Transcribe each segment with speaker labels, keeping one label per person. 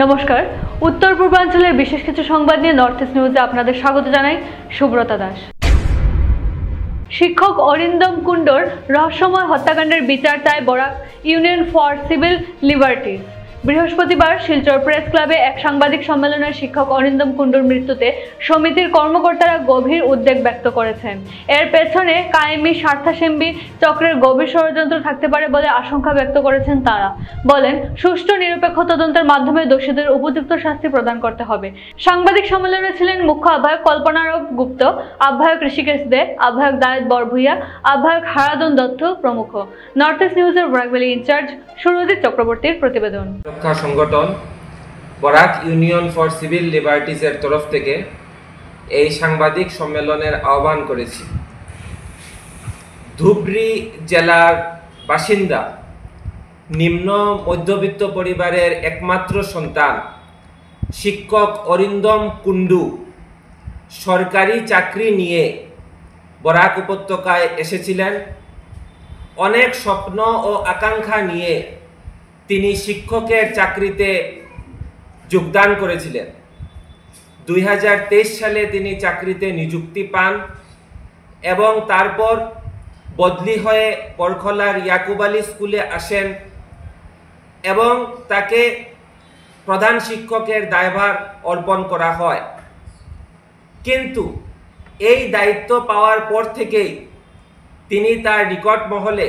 Speaker 1: নমস্কার, উত্তর পূর্বাঞ্চলের বিশেষ কিছু সংবাদ নিয়ে নর্থ ইস্ট নিউজে আপনাদের স্বাগত জানাই। সুব্রতা দাস। শিক্ষক অরিন্দম কুণ্ডর রহস্যময় হত্যাকাণ্ডের বিচার চায় Barak union for civil liberties. বৃহস্পতিবার শিলচর প্রেস ক্লাবে এক সাংবাদিক সম্মেলনে শিক্ষক অরিন্দম কুণ্ডুর মৃত্যুতে সমিতির কর্মকর্তারা গভীর উদ্বেগ ব্যক্ত করেছেন। এর পেছনে কায়েমি স্বার্থাসেম্বী চক্রের গভীর ষড়যন্ত্র থাকতে পারে বলে আশঙ্কা ব্যক্ত করেছেন তারা। বলেন, সুষ্ঠু নিরপেক্ষ তদন্তের মাধ্যমে দোষীদের উপযুক্ত শাস্তি প্রদান করতে হবে। সাংবাদিক সম্মেলনে ছিলেন মুখ্য আহ্বায়ক কল্পনারব গুপ্ত, আহ্বায়ক ঋষিকেশ দে, আহ্বায়ক দায়েদ বরভুইয়া, আহ্বায়ক হারাদন দত্ত প্রমুখ। নর্থ ইস্ট নিউজের বরাক ভ্যালি ইনচার্জ সুরজিৎ চক্রবর্তীর প্রতিবেদন।
Speaker 2: রক্ষা সংগঠন বরাক ইউনিয়ন ফর সিভিল লিবার্টিজের তরফ থেকে এই সাংবাদিক সম্মেলনের আহ্বান করেছি। ধুবড়ী জেলার বাসিন্দা, নিম্ন মধ্যবিত্ত পরিবারের একমাত্র সন্তান শিক্ষক অরিন্দম কুণ্ডু সরকারি চাকরি নিয়ে বরাক উপত্যকায় এসেছিলেন। অনেক স্বপ্ন ও আকাঙ্ক্ষা নিয়ে তিনি শিক্ষকের চাকরিতে যোগদান করেছিলেন। 2023 সালে তিনি চাকরিতে নিযুক্তি পান এবং তারপর বদলি হয়ে পরখলার ইয়াকুব আলী স্কুলে আসেন এবং তাকে প্রধান শিক্ষকের দায়ভার অর্পণ করা হয়। কিন্তু এই দায়িত্ব পাওয়ার পর থেকেই তিনি তার নিকট মহলে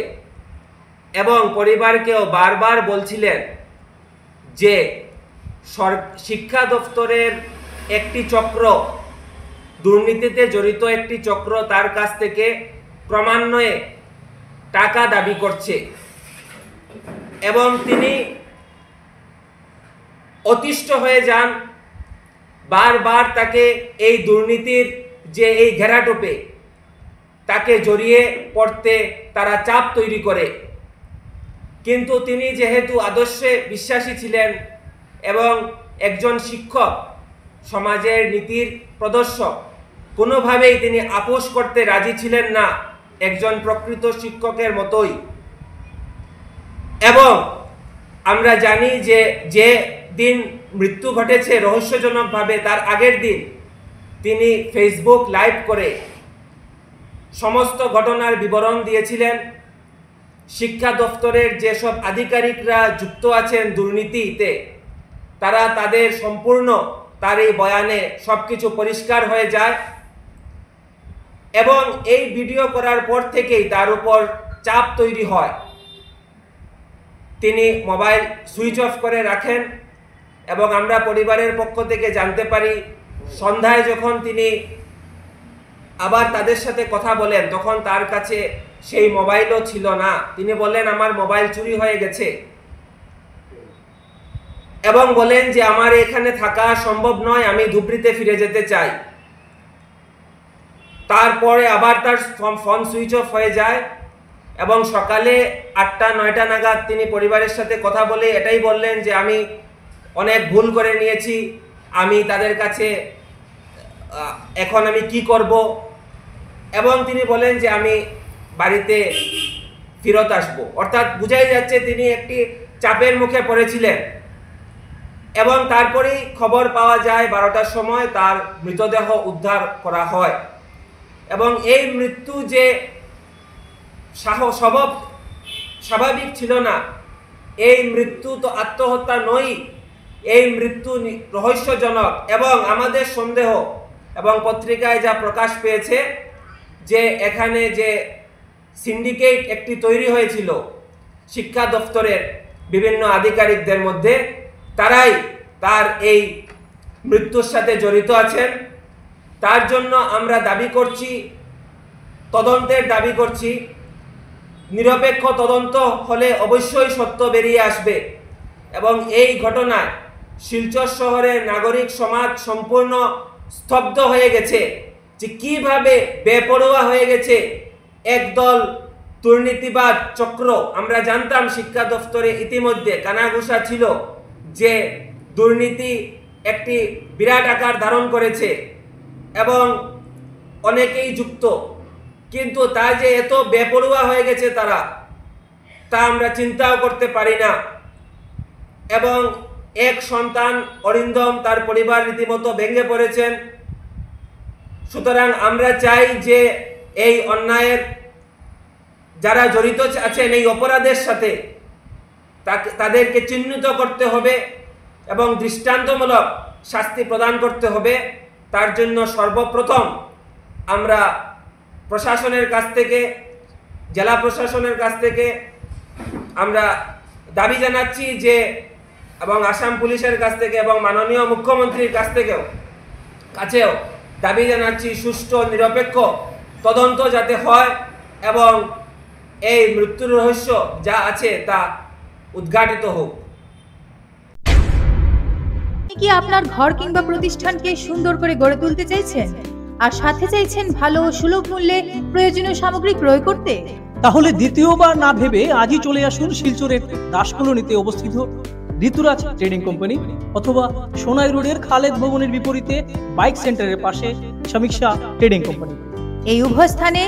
Speaker 2: এবং পরিবারকেও বারবার বলছিলেন যে শিক্ষা দপ্তরের একটি চক্র, দুর্নীতিতে জড়িত একটি চক্র তার কাছ থেকে ক্রমান্বয়ে টাকা দাবি করছে এবং তিনি অতিষ্ঠ হয়ে যান। বারবার তাকে এই দুর্নীতির যে এই ঘেরাটোপে তাকে জড়িয়ে পড়তে তারা চাপ তৈরি করে। কিন্তু তিনি যেহেতু আদর্শে বিশ্বাসী ছিলেন এবং একজন শিক্ষক, সমাজের নীতির প্রদর্শক, কোনোভাবেই তিনি আপোষ করতে রাজি ছিলেন না, একজন প্রকৃত শিক্ষকের মতোই। এবং আমরা জানি যে যে দিন মৃত্যু ঘটেছে রহস্যজনকভাবে, তার আগের দিন তিনি ফেসবুক লাইভ করে সমস্ত ঘটনার বিবরণ দিয়েছিলেন। শিক্ষা দপ্তরের যেসব আধিকারিকরা যুক্ত আছেন দুর্নীতিতে, তারা তাদের সম্পূর্ণ তার এই বয়ানে সবকিছু পরিষ্কার হয়ে যায় এবং এই ভিডিও করার পর থেকেই তার উপর চাপ তৈরি হয়। তিনি মোবাইল সুইচ অফ করে রাখেন এবং আমরা পরিবারের পক্ষ থেকে জানতে পারি সন্ধ্যায় যখন তিনি আবার তাদের সাথে কথা বলেন তখন তার কাছে সেই মোবাইলও ছিল না। তিনি বলেন, আমার মোবাইল চুরি হয়ে গেছে এবং বলেন যে আমার এখানে থাকা সম্ভব নয়, আমি ধুবড়ীতে ফিরে যেতে চাই। তারপরে আবার তার ফোন সুইচ অফ হয়ে যায় এবং সকালে 8টা-9টা নাগাদ তিনি পরিবারের সাথে কথা বলে এটাই বললেন যে আমি অনেক ভুল করে নিয়েছি, আমি তাদের কাছে এখন আমি কি করব। এবং তিনি বলেন যে আমি বাড়িতে ফেরত আসব। অর্থাৎ বুঝাই যাচ্ছে তিনি একটি চাপের মুখে পড়েছিলেন। এবং তারপরেই খবর পাওয়া যায় 12টার সময় তার মৃতদেহ উদ্ধার করা হয়। এবং এই মৃত্যু যে স্বাভাবিক ছিল না, এই মৃত্যু তো আত্মহত্যা নয়, এই মৃত্যু রহস্যজনক। এবং আমাদের সন্দেহ এবং পত্রিকায় যা প্রকাশ পেয়েছে যে এখানে যে সিন্ডিকেট একটি তৈরি হয়েছিল শিক্ষা দপ্তরের বিভিন্ন আধিকারিকদের মধ্যে, তারাই তার এই মৃত্যুর সাথে জড়িত আছেন। তার জন্য আমরা দাবি করছি, তদন্তের দাবি করছি। নিরপেক্ষ তদন্ত হলে অবশ্যই সত্য বেরিয়ে আসবে এবং এই ঘটনায় শিলচর শহরের নাগরিক সমাজ সম্পূর্ণ স্তব্ধ হয়ে গেছে যে কিভাবে বেপরোয়া হয়ে গেছে একদল দুর্নীতিবাদ চক্র। আমরা জানতাম শিক্ষা দপ্তরে ইতিমধ্যে কানাঘুষা ছিল যে দুর্নীতি একটি বিরাট আকার ধারণ করেছে এবং অনেকেই যুক্ত, কিন্তু তা যে এত বেপরোয়া হয়ে গেছে তা আমরা চিন্তাও করতে পারি না। এবং এক সন্তান অরিন্দম তার পরিবার রীতিমতো ভেঙে পড়েছেন। সুতরাং আমরা চাই যে এই অন্যায়ের যারা জড়িত আছেন এই অপরাধের সাথে তাদেরকে চিহ্নিত করতে হবে এবং দৃষ্টান্তমূলক শাস্তি প্রদান করতে হবে। তার জন্য সর্বপ্রথম আমরা প্রশাসনের কাছ থেকে, জেলা প্রশাসনের কাছ থেকে আমরা দাবি জানাচ্ছি যে, এবং আসাম পুলিশের কাছ থেকে এবং মাননীয় মুখ্যমন্ত্রীর কাছেও দাবি জানাচ্ছি সুষ্ঠু নিরপেক্ষ তদন্ত যাতে হয় এবং এই মৃত্যুর রহস্য যা আছে তা উদ্ঘাটিত হোক।
Speaker 3: আপনি কি আপনার ঘর কিংবা প্রতিষ্ঠানকে সুন্দর করে গড়ে তুলতে চাইছেন আর সাথে চাইছেন ভালো ও সুলভ মূল্যে প্রয়োজনীয় সামগ্রী ক্রয় করতে?
Speaker 4: তাহলে দ্বিতীয়বার না ভেবে আজই চলে আসুন শিলচরের দাস কলোনিতে অবস্থিত ঋতুরাজ ট্রেডিং কোম্পানি অথবা সোনাই রোডের খালেদ ভবনের বিপরীতে বাইক সেন্টারের পাশে সমীক্ষা ট্রেডিং কোম্পানি।
Speaker 3: এই উভয় স্থানে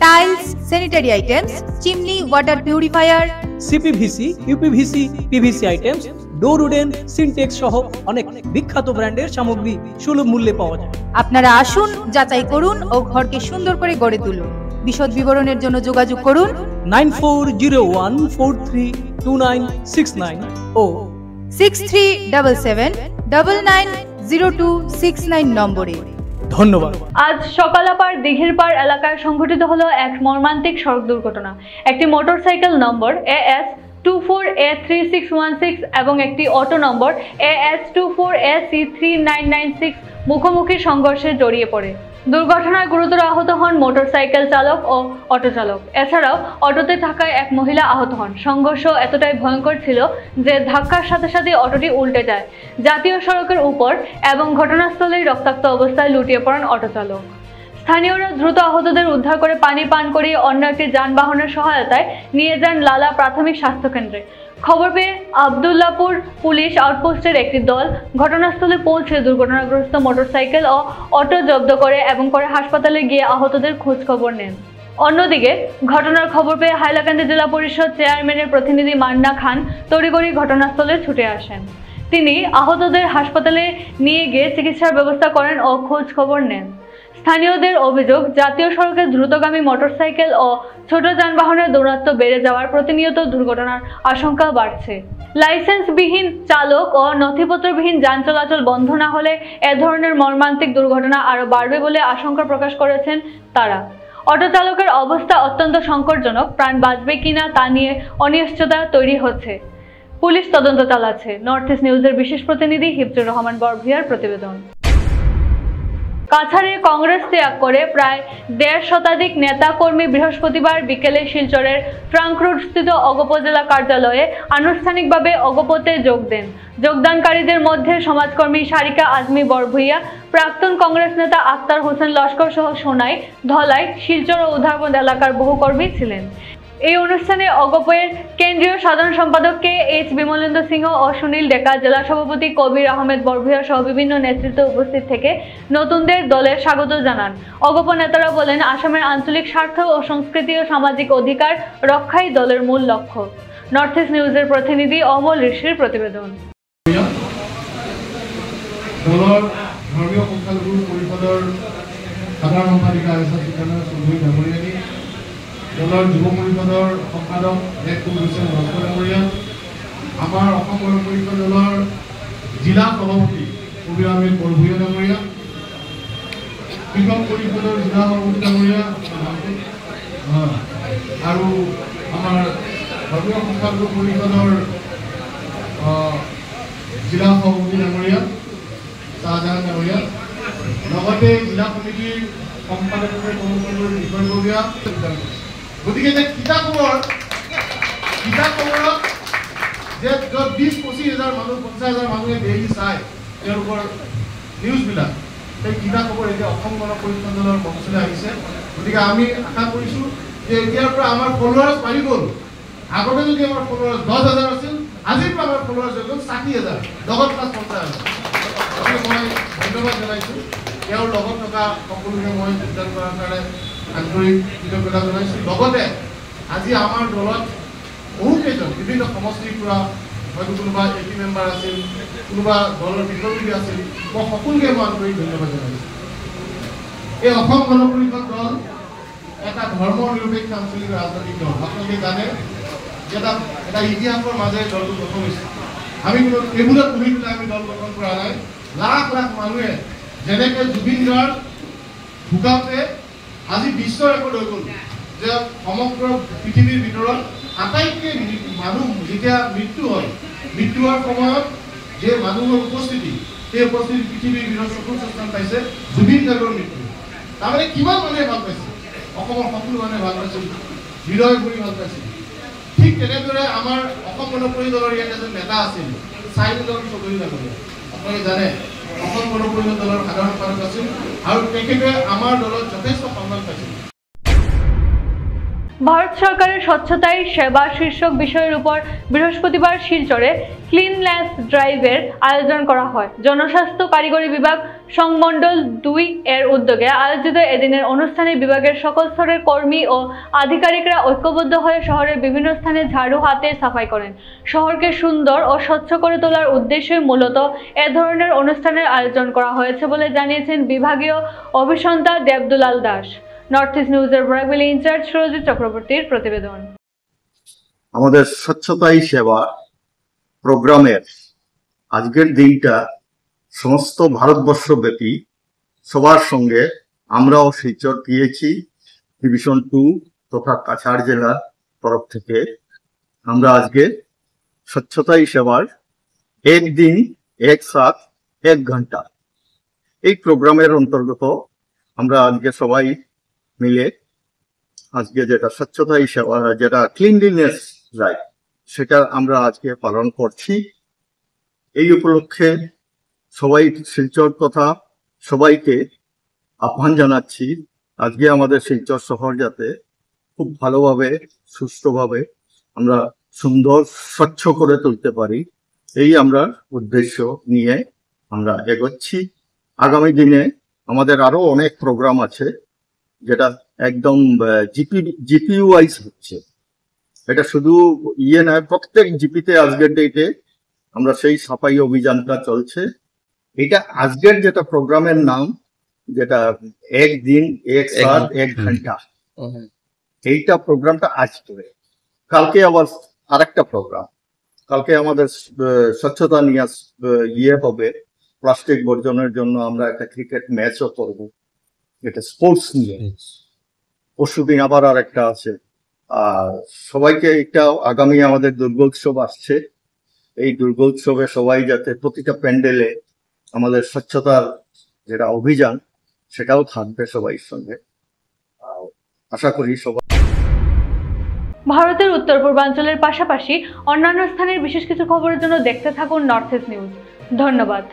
Speaker 3: tiles, sanitary items, chimney, water purifier,
Speaker 4: CPVC, uPVC, PVC items, ডোর উডেন, সিনটেক্স সহ অনেক বিখ্যাত ব্র্যান্ডের সামগ্রী সুলভ মূল্যে পাওয়া যায়।
Speaker 3: আপনারা আসুন, যাচাই করুন ও ঘরকে সুন্দর করে গড়ে তুলুন। বিশদ বিবরণের জন্য যোগাযোগ করুন
Speaker 4: 9401432969 ও
Speaker 3: 6377990269 নম্বরে।
Speaker 4: ধন্যবাদ।
Speaker 1: আজ সকালাপাড় দিঘির পাড় এলাকায় সংঘটিত হলো এক মর্মান্তিক সড়ক দুর্ঘটনা। একটি মোটরসাইকেল নম্বর AS24A3616 এবং একটি অটো নম্বর AS24AC3996 মুখোমুখি সংঘর্ষে জড়িয়ে পড়ে। দুর্ঘটনায় গুরুতর আহত হন মোটরসাইকেল চালক ও অটো চালক। এছাড়াও অটোতে থাকা এক মহিলা আহত হন। সংঘর্ষ এতটাই ভয়ঙ্কর ছিল যে ধাক্কার সাথে সাথে অটোটি উল্টে যায় জাতীয় সড়কের উপর এবং ঘটনাস্থলেই রক্তাক্ত অবস্থায় লুটিয়ে পড়েন অটো চালক। স্থানীয়রা দ্রুত আহতদের উদ্ধার করে পানি পান করিয়ে অন্য একটি যানবাহনের সহায়তায় নিয়ে যান লালা প্রাথমিক স্বাস্থ্য কেন্দ্রে। খবর পেয়ে আবদুল্লাপুর পুলিশ আউটপোস্টের একটি দল ঘটনাস্থলে পৌঁছে দুর্ঘটনাগ্রস্ত মোটরসাইকেল ও অটো জব্দ করে এবং পরে হাসপাতালে গিয়ে আহতদের খোঁজ খবর নেন। অন্যদিকে ঘটনার খবর পেয়ে হাইলাকান্দি জেলা পরিষদ চেয়ারম্যানের প্রতিনিধি মান্না খান তড়িঘড়ি ঘটনাস্থলে ছুটে আসেন। তিনি আহতদের হাসপাতালে নিয়ে গিয়ে চিকিৎসার ব্যবস্থা করেন ও খোঁজ খবর নেন। স্থানীয়দের অভিযোগ, জাতীয় সড়কে দ্রুতগামী মোটরসাইকেল ও ছোট যানবাহনের দৌরাত্ম্য বেড়ে যাওয়ার প্রতিনিয়ত দুর্ঘটনার আশঙ্কা বাড়ছে। লাইসেন্সবিহীন চালক ও নথিপত্রবিহীন যান চলাচল বন্ধ না হলে এ ধরনের মর্মান্তিক দুর্ঘটনা আরও বাড়বে বলে আশঙ্কা প্রকাশ করেছেন তারা। অটো চালকের অবস্থা অত্যন্ত সংকটজনক। প্রাণ বাঁচবে কিনা তা নিয়ে অনিশ্চয়তা তৈরি হচ্ছে। পুলিশ তদন্ত চালাচ্ছে। নর্থ ইস্ট নিউজের বিশেষ প্রতিনিধি হিফজুর রহমান বরভূয়ার প্রতিবেদন। কাছাড়ে কংগ্রেস ত্যাগ করে প্রায় ১.৫ শতাধিক নেতা কর্মী বৃহস্পতিবার বিকেলে শিলচরের ট্রাঙ্ক রোডস্থিত অগপজেলা কার্যালয়ে আনুষ্ঠানিকভাবে অগপতে যোগ দেন। যোগদানকারীদের মধ্যে সমাজকর্মী সারিকা আজমি বরভূয়া, প্রাক্তন কংগ্রেস নেতা আক্তার হোসেন লস্কর সহ সোনাই, ধলাই, শিলচর ও উধারবন্দ এলাকার বহু কর্মী ছিলেন। এই অনুষ্ঠানে অগপের কেন্দ্রীয় সাধারণ সম্পাদক KH বিমলেন্দ্র সিংহ ও সুনীল ডেকা, জেলা সভাপতি কবির আহমেদ বরভূয়া সহ বিভিন্ন নেতৃত্ব উপস্থিত থেকে নতুনদের দলে স্বাগত জানান। অগপ নেতারা বলেন, আসামের আঞ্চলিক স্বার্থ ও সংস্কৃতি ও সামাজিক অধিকার রক্ষাই দলের মূল লক্ষ্য। নর্থ ইস্ট নিউজের প্রতিনিধি অমল ঋষির প্রতিবেদন।
Speaker 5: দলৰ ধৰ্মীয় সংখ্যালঘু পৰিষদৰ সাধাৰণ সম্পাদিকা দলৰ যুৱ পৰিষদৰ সম্পাদক হুছেইন ডাঙৰীয়া, আমাৰ অসম গণ পৰিষদ দলৰ জিলা সভাপতি কবিৰ আহমেদ বৰভূয়া ডাঙৰীয়া, কৃষক পৰিষদৰ জিলা সভাপতি ডাঙৰীয়া আৰু আমাৰ ধৰ্মীয় সংখ্যালঘু পৰিষদৰ জিলা সভাপতি ডাঙৰীয়া শাহজাহান ডাঙৰীয়া, লগতে জিলা কমিটিৰ সম্পাদক বিষয়ববীয়া। গতিকে যে কিতাপবোৰত যে য'ত ২০-২৫ হাজাৰ মানুহ ৫০ হাজাৰ মানুহে ডেইলি চায় তেওঁলোকৰ নিউজবিলাক, সেই কিতাপবোৰ এতিয়া অসম গণ পৰিষদ দলৰ মঞ্চলৈ আহিছে। গতিকে আমি আশা কৰিছোঁ যে এতিয়াৰ পৰা আমাৰ ফলোৱাৰ্ছ বাঢ়ি গ'ল। আগতে যদি আমাৰ ফলোৱাৰ্ছ ১০,০০০ আছিল, আজিৰ পৰা আমাৰ ফলোৱাৰ্ছ হৈ গ'ল ৬০,০০০, লগত প্লাছ ৫০,০০০। গতিকে মই ধন্যবাদ জনাইছোঁ। তেওঁৰ লগত থকা সকলোকে মই যোগদান কৰাৰ কাৰণে আন্তৰিক কৃতজ্ঞতা জনাইছোঁ। লগতে আজি আমাৰ দলত বহুকেইজন বিভিন্ন সমষ্টিৰ পৰা হয়তো কোনোবা এপি মেম্বাৰ আছিল, কোনোবা দলৰ বিপ্লৱী আছিল, মই সকলোকে মই আন্তৰিক ধন্যবাদ জনাইছোঁ। এই অসম গণ পৰিষদ দল এটা ধৰ্ম নিৰপেক্ষ আঞ্চলিক ৰাজনৈতিক দল। আপোনালোকে জানে যে এটা ইতিহাসৰ মাজেৰে দলটো গঠন হৈছে। আমি কোনো টেবুলত বহি পেলাই আমি দল গঠন কৰা নাই। লাখ লাখ মানুহে যেনেকৈ জুবিন গাৰ্গ ঢুকাওঁতে আজি বিশ্ব ৰেকৰ্ড হৈ গ'ল যে সমগ্ৰ পৃথিৱীৰ ভিতৰত আটাইতকৈ মানুহ যেতিয়া মৃত্যু হয়, মৃত্যু হোৱাৰ সময়ত যে মানুহৰ উপস্থিতি, সেই উপস্থিতি পৃথিৱীৰ ভিতৰত চতুৰ্থ স্থান পাইছে জুবিন গাৰ্গৰ মৃত্যু। তাৰমানে কিমান মানুহে ভাল পাইছে, অসমৰ সকলো মানুহে ভাল পাইছিল, হৃদয় ভৰি ভাল পাইছিল। ঠিক তেনেদৰে আমাৰ অসম গণ পৰিষদ দলৰ ইয়াত এজন নেতা আছিল চাইদুল চৌধুৰী ডাঙৰীয়া। আপোনালোকে জানে অসম গণ পৰিষদ দলৰ সাধাৰণ সম্পাদক আছিল আৰু তেখেতে আমাৰ দলত যথেষ্ট সন্মান পাইছিল।
Speaker 1: ভারত সরকারের স্বচ্ছতাই সেবা শীর্ষক বিষয়ের উপর বৃহস্পতিবার শিলচরে ক্লিননেস ড্রাইভের আয়োজন করা হয়। জনস্বাস্থ্য কারিগরি বিভাগ সংমণ্ডল 2 এর উদ্যোগে আয়োজিত এদিনের অনুষ্ঠানে বিভাগের সকল স্তরের কর্মী ও আধিকারিকরা ঐক্যবদ্ধ হয়ে শহরের বিভিন্ন স্থানে ঝাড়ু হাতে সাফাই করেন। শহরকে সুন্দর ও স্বচ্ছ করে তোলার উদ্দেশ্যে মূলত এ ধরনের অনুষ্ঠানের আয়োজন করা হয়েছে বলে জানিয়েছেন বিভাগীয় অভিযন্তা দেবদুলাল দাস। নর্থ ইস্ট নিউজের ব্রাকবেলি ইনচার্জ সুরজিৎ চক্রবর্তীর প্রতিবেদন।
Speaker 6: আমাদের স্বচ্ছতাই সেবা প্রোগ্রামের আজকের দিনটা সমস্ত ভারতবর্ষ ব্যাপী সবার সঙ্গে আমরাও শিলচর পিএইচই ডিভিশন 2 তথা কাছাড় জেলার তরফ থেকে আমরা আজকে স্বচ্ছতাই সেবার এক দিন এক সাথ এক ঘন্টা এই প্রোগ্রামের অন্তর্গত আমরা আজকে সবাই মিলে আজকে যেটা স্বচ্ছতাই সেবা, যেটা ক্লিনলিনেস ড্রাইভ, সেটা আমরা আজকে পালন করছি। এই উপলক্ষে সবাই শিলচর তথা সবাইকে আহ্বান জানাচ্ছি আজকে আমাদের শিলচর শহর যাতে খুব ভালোভাবে সুষ্ঠুভাবে আমরা সুন্দর স্বচ্ছ করে তুলতে পারি, এই আমরা উদ্দেশ্য নিয়ে আমরা এগোচ্ছি। আগামী দিনে আমাদের আরো অনেক প্রোগ্রাম আছে যেটা একদম জিপি ওয়াইজ হচ্ছে। এটা শুধু নয়, প্রত্যেক জিপিতে আজকের ডেটে আমরা সেই সাফাই অভিযানটা চলছে। এটা আজকের যেটা প্রোগ্রামের নাম, যেটা এক দিন এক সাথ এক ঘন্টা, এইটা প্রোগ্রামটা আজকে। কালকে আবার আরেকটা প্রোগ্রাম, কালকে আমাদের স্বচ্ছতা নিয়ে হবে, প্লাস্টিক বর্জনের জন্য আমরা একটা ক্রিকেট ম্যাচও করব, এটা স্পোর্টস নিয়ে। পরশুদিন আবার আর একটা আছে। আর সবাইকে একটা আগামী আমাদের দুর্গোৎসব আসছে, এই দুর্গোৎসবে সবাই যাতে প্রতিটা প্যান্ডেলে আমাদের স্বচ্ছতার যেটা অভিযান সেটাও থাকবে সবাই সঙ্গে। আশা করি সবাই।
Speaker 1: ভারতের উত্তর পূর্বাঞ্চলের পাশাপাশি অন্যান্য স্থানের বিশেষ কিছু খবরের জন্য দেখতে থাকুন নর্থ ইস্ট নিউজ। ধন্যবাদ।